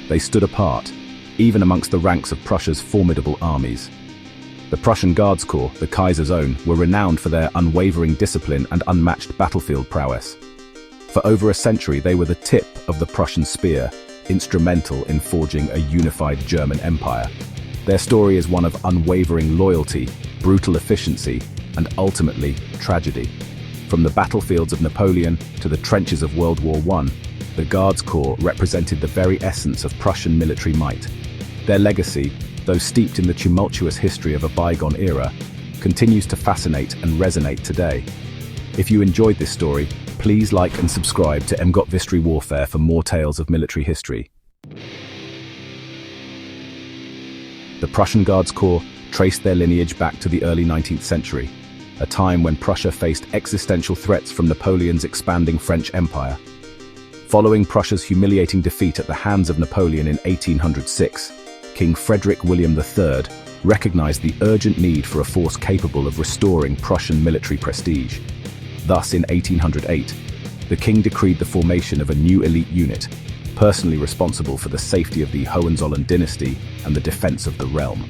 they stood apart, even amongst the ranks of Prussia's formidable armies. The Prussian Guards Corps, the Kaiser's own, were renowned for their unwavering discipline and unmatched battlefield prowess. For over a century, they were the tip of the Prussian spear, instrumental in forging a unified German empire. Their story is one of unwavering loyalty, brutal efficiency, and ultimately, tragedy. From the battlefields of Napoleon to the trenches of World War I, the Guards Corps represented the very essence of Prussian military might. Their legacy, though steeped in the tumultuous history of a bygone era, continues to fascinate and resonate today. If you enjoyed this story, please like and subscribe to emgotvhistory Warfare for more tales of military history. The Prussian Guards Corps traced their lineage back to the early 19th century, a time when Prussia faced existential threats from Napoleon's expanding French Empire. Following Prussia's humiliating defeat at the hands of Napoleon in 1806, King Frederick William III recognized the urgent need for a force capable of restoring Prussian military prestige. Thus, in 1808, the king decreed the formation of a new elite unit, personally responsible for the safety of the Hohenzollern dynasty and the defense of the realm.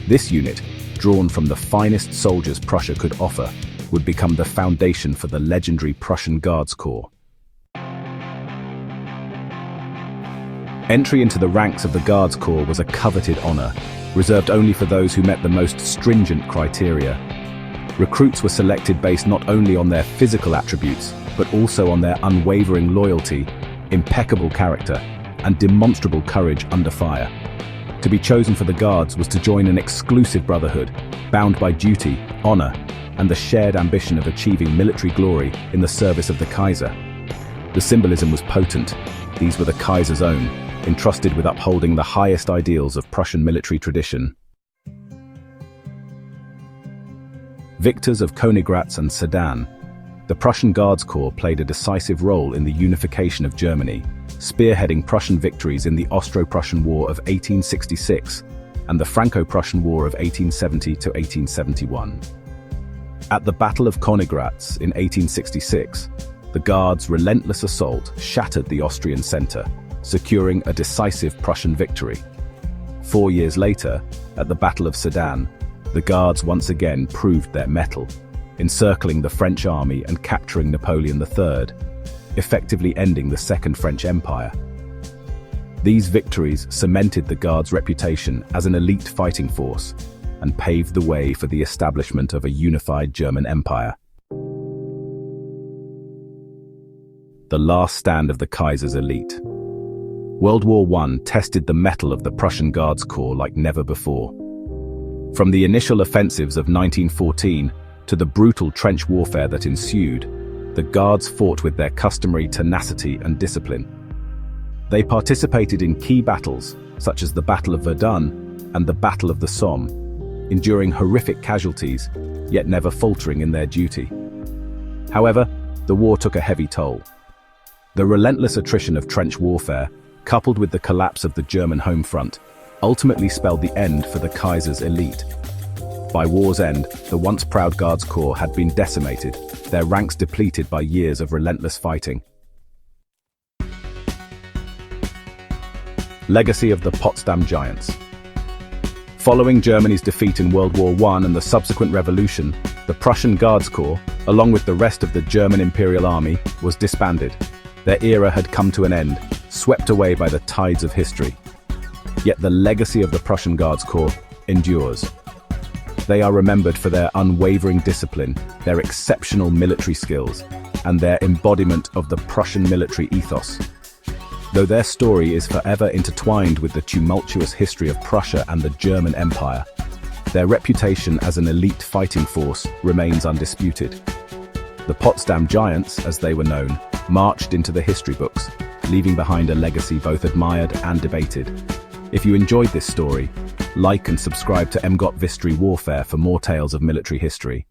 This unit, drawn from the finest soldiers Prussia could offer, would become the foundation for the legendary Prussian Guards Corps. Entry into the ranks of the Guards Corps was a coveted honor, reserved only for those who met the most stringent criteria. Recruits were selected based not only on their physical attributes, but also on their unwavering loyalty, impeccable character, and demonstrable courage under fire. To be chosen for the Guards was to join an exclusive brotherhood, bound by duty, honor, and the shared ambition of achieving military glory in the service of the Kaiser. The symbolism was potent. These were the Kaiser's own, entrusted with upholding the highest ideals of Prussian military tradition. Victors of Königgrätz and Sedan, the Prussian Guards Corps played a decisive role in the unification of Germany, spearheading Prussian victories in the Austro-Prussian War of 1866 and the Franco-Prussian War of 1870 to 1871. At the Battle of Königgrätz in 1866, the Guards' relentless assault shattered the Austrian center, securing a decisive Prussian victory. 4 years later, at the Battle of Sedan, the Guards once again proved their mettle, encircling the French army and capturing Napoleon III, effectively ending the Second French Empire. These victories cemented the Guards' reputation as an elite fighting force and paved the way for the establishment of a unified German empire. The last stand of the Kaiser's elite. World War I tested the mettle of the Prussian Guards Corps like never before. From the initial offensives of 1914 to the brutal trench warfare that ensued, the Guards fought with their customary tenacity and discipline. They participated in key battles, such as the Battle of Verdun and the Battle of the Somme, enduring horrific casualties, yet never faltering in their duty. However, the war took a heavy toll. The relentless attrition of trench warfare, coupled with the collapse of the German home front, ultimately spelled the end for the Kaiser's elite. By war's end, the once proud Guards Corps had been decimated, their ranks depleted by years of relentless fighting. Legacy of the Potsdam Giants. Following Germany's defeat in World War I and the subsequent revolution, the Prussian Guards Corps, along with the rest of the German Imperial Army, was disbanded. Their era had come to an end, swept away by the tides of history. Yet the legacy of the Prussian Guards Corps endures. They are remembered for their unwavering discipline, their exceptional military skills, and their embodiment of the Prussian military ethos. Though their story is forever intertwined with the tumultuous history of Prussia and the German Empire, their reputation as an elite fighting force remains undisputed. The Potsdam Giants, as they were known, marched into the history books, leaving behind a legacy both admired and debated. If you enjoyed this story, like and subscribe to emgotvhistory Warfare for more tales of military history.